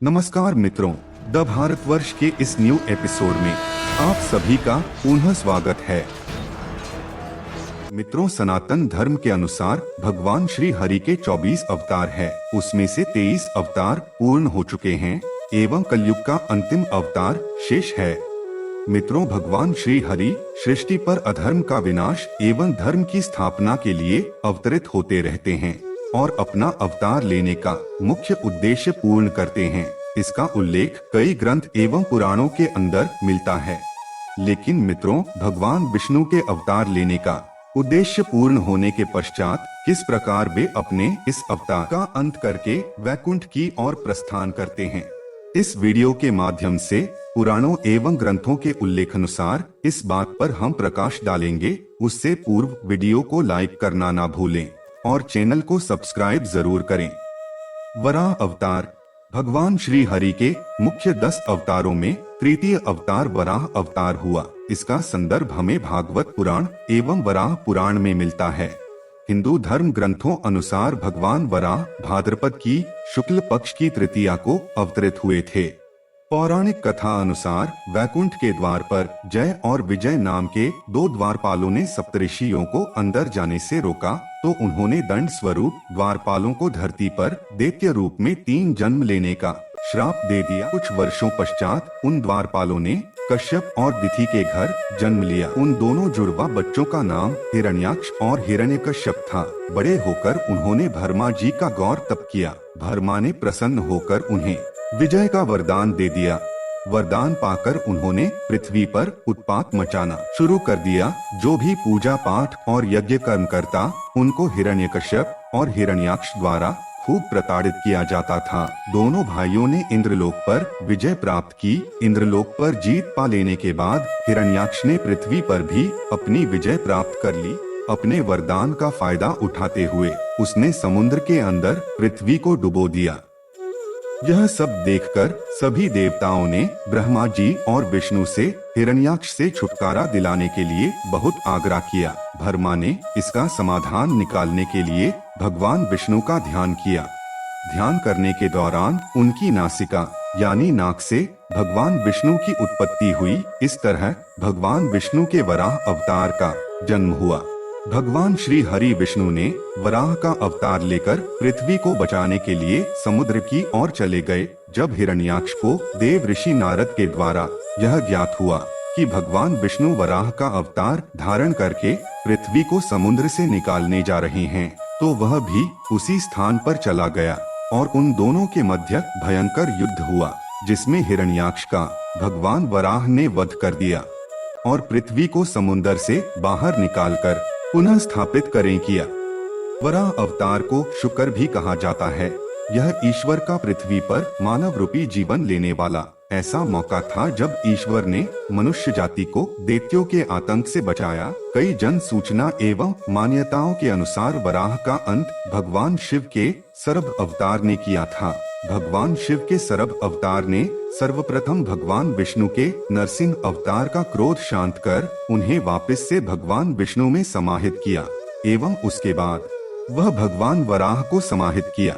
नमस्कार मित्रों, द भारतवर्ष के इस न्यू एपिसोड में आप सभी का पुनः स्वागत है। मित्रों, सनातन धर्म के अनुसार भगवान श्री हरि के 24 अवतार हैं, उसमें से 23 अवतार पूर्ण हो चुके हैं एवं कलयुग का अंतिम अवतार शेष है। मित्रों, भगवान श्री हरि सृष्टि पर अधर्म का विनाश एवं धर्म की स्थापना के लिए अवतरित होते रहते हैं और अपना अवतार लेने का मुख्य उद्देश्य पूर्ण करते हैं। इसका उल्लेख कई ग्रंथ एवं पुराणों के अंदर मिलता है। लेकिन मित्रों, भगवान विष्णु के अवतार लेने का उद्देश्य पूर्ण होने के पश्चात किस प्रकार वे अपने इस अवतार का अंत करके वैकुंठ की ओर प्रस्थान करते हैं, इस वीडियो के माध्यम से पुराणों एवं ग्रंथों के उल्लेख अनुसार इस बात पर हम प्रकाश डालेंगे। उससे पूर्व वीडियो को लाइक करना ना भूलें और चैनल को सब्सक्राइब जरूर करें। वराह अवतार। भगवान श्री हरि के मुख्य 10 अवतारों में तृतीय अवतार वराह अवतार हुआ। इसका संदर्भ हमें भागवत पुराण एवं वराह पुराण में मिलता है। हिंदू धर्म ग्रंथों अनुसार भगवान वराह भाद्रपद की शुक्ल पक्ष की तृतीया को अवतरित हुए थे। पौराणिक कथा अनुसार वैकुंठ के द्वार पर जय और विजय नाम के 2 द्वारपालों ने सप्तऋषियों को अंदर जाने से रोका, तो उन्होंने दंड स्वरूप द्वारपालों को धरती पर दैत्य रूप में 3 जन्म लेने का श्राप दे दिया। कुछ वर्षों पश्चात उन द्वारपालों ने कश्यप और दिति के घर जन्म लिया। उन दोनों जुड़वा बच्चों का नाम हिरण्याक्ष और हिरण्यकश्यप था। बड़े होकर उन्होंने भरमा जी का गौर तप किया। भरमा ने प्रसन्न होकर उन्हें विजय का वरदान दे दिया। वरदान पाकर उन्होंने पृथ्वी पर उत्पात मचाना शुरू कर दिया। जो भी पूजा पाठ और यज्ञ कर्म करता, उनको हिरण्यकश्यप और हिरण्याक्ष द्वारा खूब प्रताड़ित किया जाता था। दोनों भाइयों ने इंद्रलोक पर विजय प्राप्त की। इंद्रलोक पर जीत पा लेने के बाद हिरण्याक्ष ने पृथ्वी पर भी अपनी विजय प्राप्त कर ली। अपने वरदान का फायदा उठाते हुए उसने समुद्र के अंदर पृथ्वी को डुबो दिया। यह सब देखकर सभी देवताओं ने ब्रह्मा जी और विष्णु से हिरण्याक्ष से छुटकारा दिलाने के लिए बहुत आग्रह किया। भरमा ने इसका समाधान निकालने के लिए भगवान विष्णु का ध्यान किया। ध्यान करने के दौरान उनकी नासिका यानी नाक से भगवान विष्णु की उत्पत्ति हुई। इस तरह भगवान विष्णु के वराह अवतार का जन्म हुआ। भगवान श्री हरि विष्णु ने वराह का अवतार लेकर पृथ्वी को बचाने के लिए समुद्र की ओर चले गए। जब हिरण्याक्ष को देव ऋषि नारद के द्वारा यह ज्ञात हुआ कि भगवान विष्णु वराह का अवतार धारण करके पृथ्वी को समुद्र से निकालने जा रहे हैं, तो वह भी उसी स्थान पर चला गया और उन दोनों के मध्य भयंकर युद्ध हुआ, जिसमें हिरण्याक्ष का भगवान वराह ने वध कर दिया और पृथ्वी को समुद्र से बाहर निकालकर पुनः स्थापित करें किया। वराह अवतार को शुकर भी कहा जाता है। यह ईश्वर का पृथ्वी पर मानव रूपी जीवन लेने वाला ऐसा मौका था जब ईश्वर ने मनुष्य जाति को दैत्यों के आतंक से बचाया। कई जन सूचना एवं मान्यताओं के अनुसार वराह का अंत भगवान शिव के सर्प अवतार ने किया था। भगवान शिव के सर्प अवतार ने सर्वप्रथम भगवान विष्णु के नरसिंह अवतार का क्रोध शांत कर उन्हें वापस से भगवान विष्णु में समाहित किया एवं उसके बाद वह भगवान वराह को समाहित किया।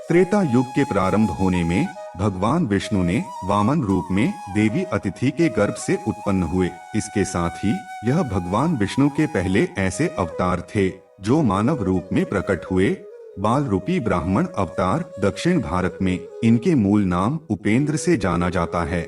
त्रेता युग के प्रारंभ होने में भगवान विष्णु ने वामन रूप में देवी अतिथि के गर्भ से उत्पन्न हुए। इसके साथ ही यह भगवान विष्णु के पहले ऐसे अवतार थे जो मानव रूप में प्रकट हुए। बाल रूपी ब्राह्मण अवतार दक्षिण भारत में इनके मूल नाम उपेंद्र से जाना जाता है।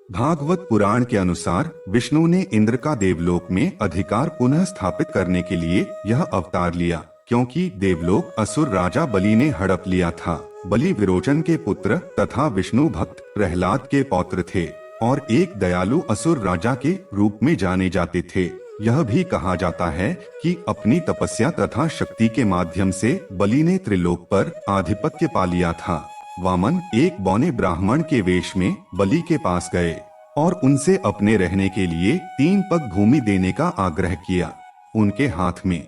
भागवत पुराण के अनुसार विष्णु ने इंद्र का देवलोक में अधिकार पुनः स्थापित करने के लिए यह अवतार लिया, क्योंकि देवलोक असुर राजा बलि ने हड़प लिया था। बलि विरोचन के पुत्र तथा विष्णु भक्त प्रहलाद के पौत्र थे और एक दयालु असुर राजा के रूप में जाने जाते थे। यह भी कहा जाता है कि अपनी तपस्या तथा शक्ति के माध्यम से बलि ने त्रिलोक पर आधिपत्य पा लिया था। वामन एक बौने ब्राह्मण के वेश में बलि के पास गए और उनसे अपने रहने के लिए 3 पग भूमि देने का आग्रह किया। उनके हाथ में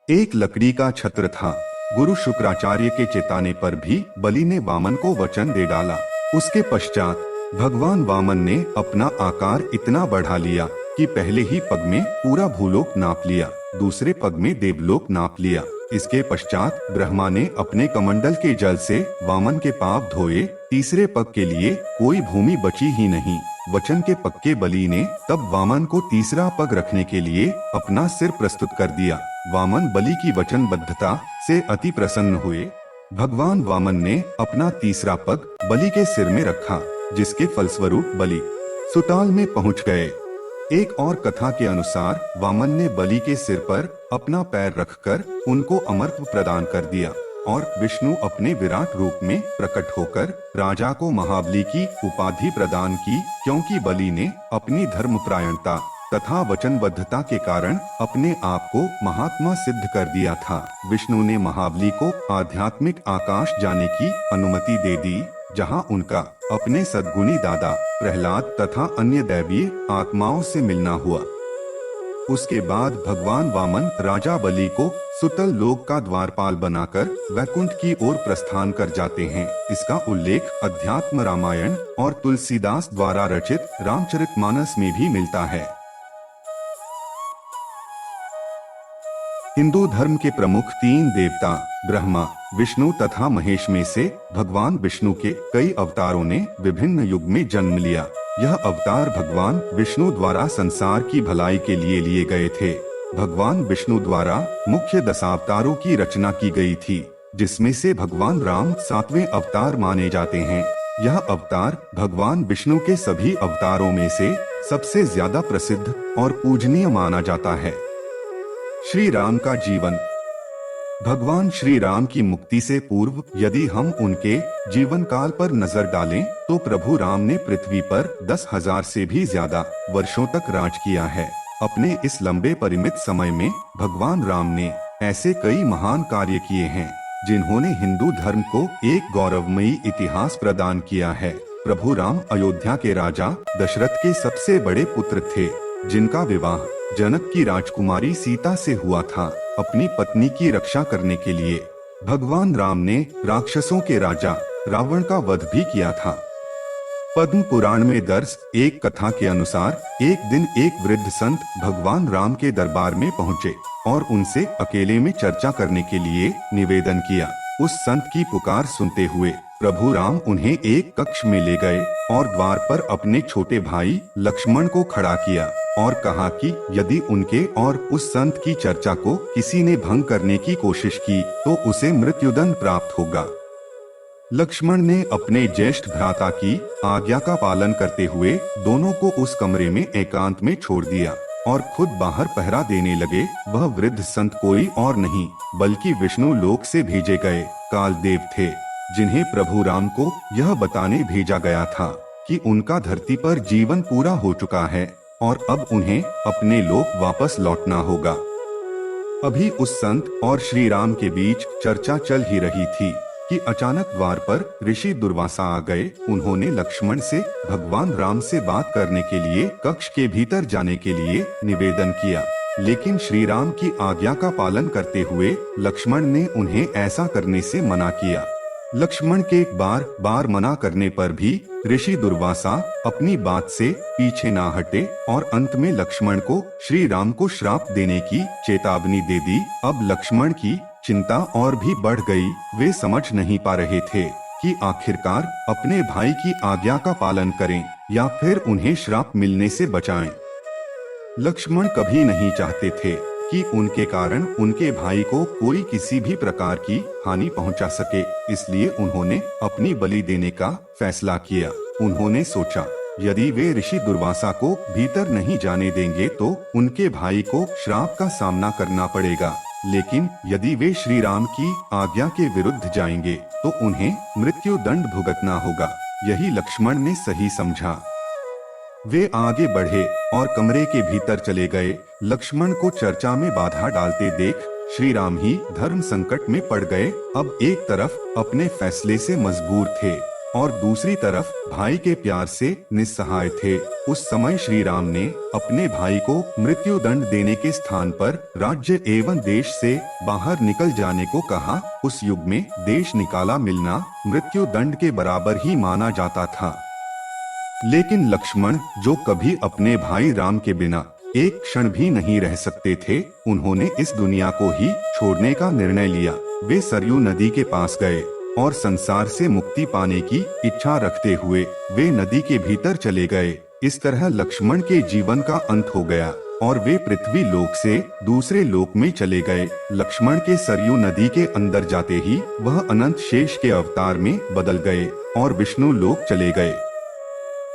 एक लकड़ी का छत्र था। गुरु शुक्राचार्य के चेताने पर भी बलि ने वामन को वचन दे डाला। उसके पश्चात भगवान वामन ने अपना आकार इतना बढ़ा लिया कि पहले ही पग में पूरा भूलोक नाप लिया, दूसरे पग में देवलोक नाप लिया इसके पश्चात ब्रह्मा ने अपने कमंडल के जल से वामन के पाप धोए। तीसरे पग के लिए कोई भूमि बची ही नहीं। वचन के पक्के बलि ने तब वामन को तीसरा पग रखने के लिए अपना सिर प्रस्तुत कर दिया। वामन बलि की वचनबद्धता से अति प्रसन्न हुए। भगवान वामन ने अपना तीसरा पग बलि के सिर में रखा, जिसके फलस्वरूप बलि सुताल में पहुंच गए। एक और कथा के अनुसार वामन ने बलि के सिर पर अपना पैर रखकर उनको अमरत्व प्रदान कर दिया और विष्णु अपने विराट रूप में प्रकट होकर राजा को महाबली की उपाधि प्रदान की, क्योंकि बलि ने अपनी धर्मपरायणता तथा वचनबद्धता के कारण अपने आप को महात्मा सिद्ध कर दिया था। विष्णु ने महाबली को आध्यात्मिक आकाश जाने की अनुमति दे दी, जहां उनका अपने सद्गुणी दादा प्रहलाद तथा अन्य दैवीय आत्माओं से मिलना हुआ। उसके बाद भगवान वामन राजा बलि को सुतल लोक का द्वारपाल बनाकर वैकुंठ की ओर प्रस्थान कर जाते हैं। इसका उल्लेख अध्यात्म रामायण और तुलसीदास द्वारा रचित रामचरितमानस में भी मिलता है। हिंदू धर्म के प्रमुख तीन देवता ब्रह्मा, विष्णु तथा महेश में से भगवान विष्णु के कई अवतारों ने विभिन्न युग में जन्म लिया। यह अवतार भगवान विष्णु द्वारा संसार की भलाई के लिए लिए गए थे। भगवान विष्णु द्वारा मुख्य दशावतारों की रचना की गई थी, जिसमें से भगवान राम 7वें अवतार माने जाते हैं। यह अवतार भगवान विष्णु के सभी अवतारों में से सबसे ज्यादा प्रसिद्ध और पूजनीय माना जाता है। श्री राम का जीवन। भगवान श्री राम की मुक्ति से पूर्व यदि हम उनके जीवन काल पर नजर डालें तो प्रभु राम ने पृथ्वी पर 10,000 से भी ज्यादा वर्षों तक राज किया है। अपने इस लंबे परिमित समय में भगवान राम ने ऐसे कई महान कार्य किए हैं, जिन्होंने हिंदू धर्म को एक गौरवमयी इतिहास प्रदान किया है। प्रभु राम अयोध्या के राजा दशरथ के सबसे बड़े पुत्र थे, जिनका विवाह जनक की राजकुमारी सीता से हुआ था। अपनी पत्नी की रक्षा करने के लिए भगवान राम ने राक्षसों के राजा रावण का वध भी किया था। पद्म पुराण में दर्ज एक कथा के अनुसार एक दिन एक वृद्ध संत भगवान राम के दरबार में पहुँचे और उनसे अकेले में चर्चा करने के लिए निवेदन किया। उस संत की पुकार सुनते हुए प्रभु राम उन्हें एक कक्ष में ले गए और द्वार पर अपने छोटे भाई लक्ष्मण को खड़ा किया और कहा कि यदि उनके और उस संत की चर्चा को किसी ने भंग करने की कोशिश की तो उसे मृत्युदंड प्राप्त होगा। लक्ष्मण ने अपने ज्येष्ठ भ्राता की आज्ञा का पालन करते हुए दोनों को उस कमरे में एकांत में छोड़ दिया और खुद बाहर पहरा देने लगे। वह वृद्ध संत कोई और नहीं बल्कि विष्णु लोक से भेजे गए कालदेव थे, जिन्हें प्रभु राम को यह बताने भेजा गया था कि उनका धरती पर जीवन पूरा हो चुका है और अब उन्हें अपने लोक वापस लौटना होगा। अभी उस संत और श्री राम के बीच चर्चा चल ही रही थी कि अचानक द्वार पर ऋषि दुर्वासा आ गए। उन्होंने लक्ष्मण से भगवान राम से बात करने के लिए कक्ष के भीतर जाने के लिए निवेदन किया, लेकिन श्री राम की आज्ञा का पालन करते हुए लक्ष्मण ने उन्हें ऐसा करने से मना किया। लक्ष्मण के बार बार मना करने पर भी ऋषि दुर्वासा अपनी बात से पीछे ना हटे और अंत में लक्ष्मण को श्री राम को श्राप देने की चेतावनी दे दी। अब लक्ष्मण की चिंता और भी बढ़ गई। वे समझ नहीं पा रहे थे कि आखिरकार अपने भाई की आज्ञा का पालन करें या फिर उन्हें श्राप मिलने से बचाएं। लक्ष्मण कभी नहीं चाहते थे कि उनके कारण उनके भाई को कोई किसी भी प्रकार की हानि पहुंचा सके, इसलिए उन्होंने अपनी बलि देने का फैसला किया। उन्होंने सोचा यदि वे ऋषि दुर्वासा को भीतर नहीं जाने देंगे तो उनके भाई को श्राप का सामना करना पड़ेगा, लेकिन यदि वे श्री राम की आज्ञा के विरुद्ध जाएंगे तो उन्हें मृत्यु दंड भुगतना होगा। यही लक्ष्मण ने सही समझा। वे आगे बढ़े और कमरे के भीतर चले गए। लक्ष्मण को चर्चा में बाधा डालते देख श्री राम ही धर्म संकट में पड़ गए। अब एक तरफ अपने फैसले से मजबूर थे और दूसरी तरफ भाई के प्यार से निस्सहाय थे। उस समय श्री राम ने अपने भाई को मृत्यु दंड देने के स्थान पर राज्य एवं देश से बाहर निकल जाने को कहा। उस युग में देश निकाला मिलना मृत्यु दंड के बराबर ही माना जाता था, लेकिन लक्ष्मण जो कभी अपने भाई राम के बिना एक क्षण भी नहीं रह सकते थे। उन्होंने इस दुनिया को ही छोड़ने का निर्णय लिया। वे सरयू नदी के पास गए और संसार से मुक्ति पाने की इच्छा रखते हुए वे नदी के भीतर चले गए। इस तरह लक्ष्मण के जीवन का अंत हो गया और वे पृथ्वी लोक से दूसरे लोक में चले गए। लक्ष्मण के सरयू नदी के अंदर जाते ही वह अनंत शेष के अवतार में बदल गए और विष्णु लोक चले गए।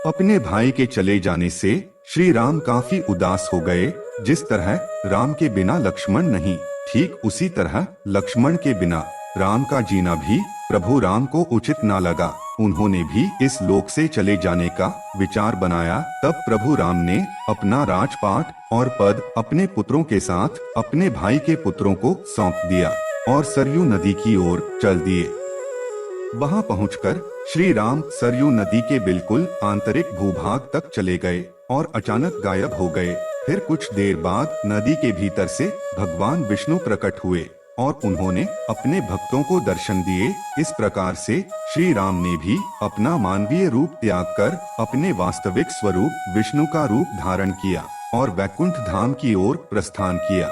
अपने भाई के चले जाने से श्री राम काफी उदास हो गए। जिस तरह राम के बिना लक्ष्मण नहीं, ठीक उसी तरह लक्ष्मण के बिना राम का जीना भी प्रभु राम को उचित ना लगा। उन्होंने भी इस लोक से चले जाने का विचार बनाया। तब प्रभु राम ने अपना राजपाट और पद अपने पुत्रों के साथ अपने भाई के पुत्रों को सौंप दिया और सरयू नदी की ओर चल दिए। वहां पहुंचकर श्री राम सरयू नदी के बिल्कुल आंतरिक भूभाग तक चले गए और अचानक गायब हो गए। फिर कुछ देर बाद नदी के भीतर से भगवान विष्णु प्रकट हुए और उन्होंने अपने भक्तों को दर्शन दिए। इस प्रकार से श्री राम ने भी अपना मानवीय रूप त्याग कर अपने वास्तविक स्वरूप विष्णु का रूप धारण किया और वैकुंठ धाम की ओर प्रस्थान किया।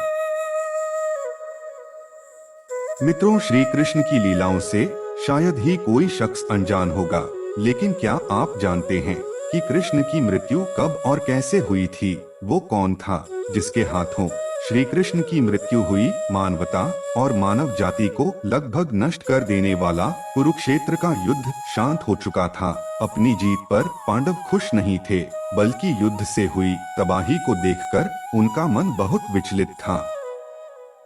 मित्रों, श्री कृष्ण की लीलाओं से शायद ही कोई शख्स अनजान होगा, लेकिन क्या आप जानते हैं कि कृष्ण की मृत्यु कब और कैसे हुई थी? वो कौन था जिसके हाथों श्री कृष्ण की मृत्यु हुई? मानवता और मानव जाति को लगभग नष्ट कर देने वाला कुरुक्षेत्र का युद्ध शांत हो चुका था। अपनी जीत पर पांडव खुश नहीं थे, बल्कि युद्ध से हुई तबाही को देखकर उनका मन बहुत विचलित था।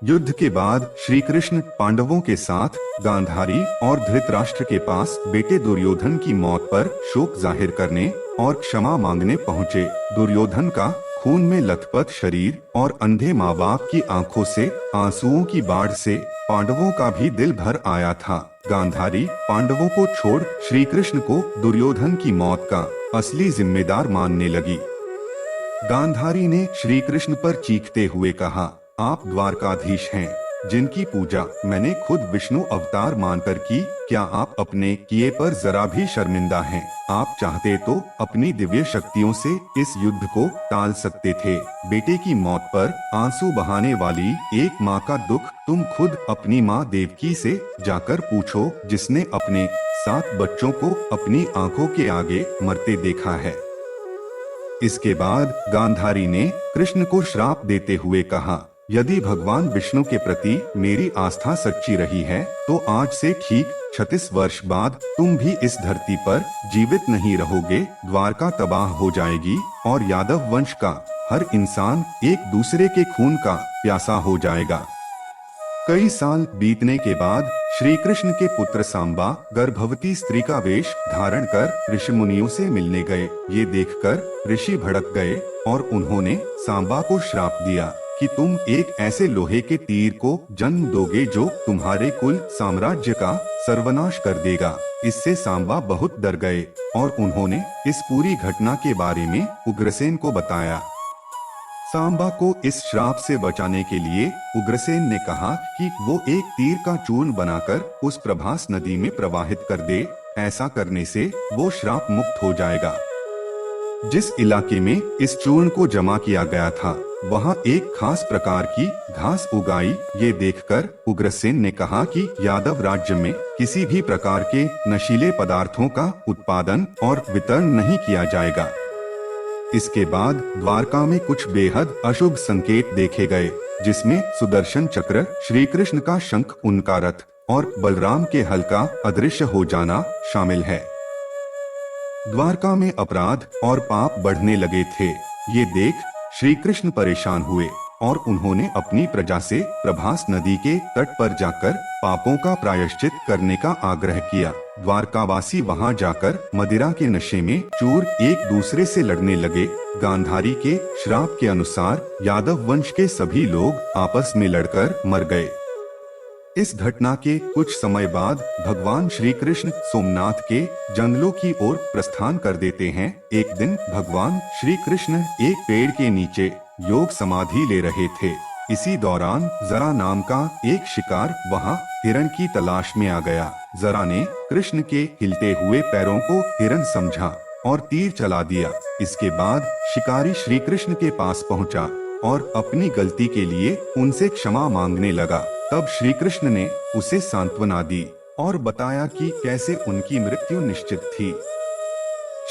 युद्ध के बाद श्री कृष्ण पांडवों के साथ गांधारी और धृतराष्ट्र के पास बेटे दुर्योधन की मौत पर शोक जाहिर करने और क्षमा मांगने पहुँचे। दुर्योधन का खून में लथपथ शरीर और अंधे माँ बाप की आंखों से आंसुओं की बाढ़ से पांडवों का भी दिल भर आया था। गांधारी पांडवों को छोड़ श्री कृष्ण को दुर्योधन की मौत का असली जिम्मेदार मानने लगी। गांधारी ने श्री कृष्ण पर चीखते हुए कहा, आप द्वारकाधीश हैं, जिनकी पूजा मैंने खुद विष्णु अवतार मानकर की। क्या आप अपने किए पर जरा भी शर्मिंदा हैं? आप चाहते तो अपनी दिव्य शक्तियों से इस युद्ध को टाल सकते थे। बेटे की मौत पर आंसू बहाने वाली एक माँ का दुख तुम खुद अपनी माँ देवकी से जाकर पूछो, जिसने अपने 7 बच्चों को अपनी आंखों के आगे मरते देखा है। इसके बाद गांधारी ने कृष्ण को श्राप देते हुए कहा, यदि भगवान विष्णु के प्रति मेरी आस्था सच्ची रही है तो आज से ठीक 36 वर्ष बाद तुम भी इस धरती पर जीवित नहीं रहोगे। द्वारका तबाह हो जाएगी और यादव वंश का हर इंसान एक दूसरे के खून का प्यासा हो जाएगा। कई साल बीतने के बाद श्री कृष्ण के पुत्र सांबा गर्भवती स्त्री का वेश धारण कर ऋषि मुनियों से मिलने गए। ये देखकर ऋषि भड़क गए और उन्होंने सांबा को श्राप दिया कि तुम एक ऐसे लोहे के तीर को जन्म दोगे जो तुम्हारे कुल साम्राज्य का सर्वनाश कर देगा। इससे सांबा बहुत डर गए और उन्होंने इस पूरी घटना के बारे में उग्रसेन को बताया। सांबा को इस श्राप से बचाने के लिए उग्रसेन ने कहा कि वो एक तीर का चूर्ण बनाकर उस प्रभास नदी में प्रवाहित कर दे। ऐसा करने से वो श्राप मुक्त हो जाएगा। जिस इलाके में इस चूर्ण को जमा किया गया था वहां एक खास प्रकार की घास उगाई। ये देखकर उग्रसेन ने कहा कि यादव राज्य में किसी भी प्रकार के नशीले पदार्थों का उत्पादन और वितरण नहीं किया जाएगा। इसके बाद द्वारका में कुछ बेहद अशुभ संकेत देखे गए, जिसमें सुदर्शन चक्र, श्री कृष्ण का शंख, उनका रथ और बलराम के हल का अदृश्य हो जाना शामिल है। द्वारका में अपराध और पाप बढ़ने लगे थे। ये देख श्री कृष्ण परेशान हुए और उन्होंने अपनी प्रजा से प्रभास नदी के तट पर जाकर पापों का प्रायश्चित करने का आग्रह किया। द्वारकावासी वहां जाकर मदिरा के नशे में चूर एक दूसरे से लड़ने लगे। गांधारी के श्राप के अनुसार यादव वंश के सभी लोग आपस में लड़कर मर गए। इस घटना के कुछ समय बाद भगवान श्री कृष्ण सोमनाथ के जंगलों की ओर प्रस्थान कर देते हैं। एक दिन भगवान श्री कृष्ण एक पेड़ के नीचे योग समाधि ले रहे थे। इसी दौरान जरा नाम का एक शिकार वहां हिरण की तलाश में आ गया। जरा ने कृष्ण के हिलते हुए पैरों को हिरण समझा और तीर चला दिया। इसके बाद शिकारी श्री कृष्ण के पास पहुंचा और अपनी गलती के लिए उनसे क्षमा मांगने लगा। तब श्री कृष्ण ने उसे सांत्वना दी और बताया कि कैसे उनकी मृत्यु निश्चित थी।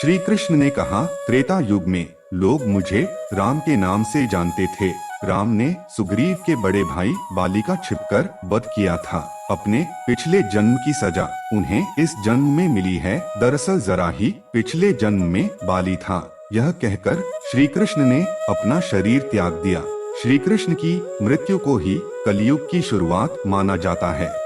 श्री कृष्ण ने कहा, त्रेता युग में लोग मुझे राम के नाम से जानते थे। राम ने सुग्रीव के बड़े भाई बाली का छिपकर वध किया था। अपने पिछले जन्म की सजा उन्हें इस जन्म में मिली है। दरअसल जरा ही पिछले जन्म में बाली था। यह कहकर श्री कृष्ण ने अपना शरीर त्याग दिया। श्री कृष्ण की मृत्यु को ही कलयुग की शुरुआत माना जाता है।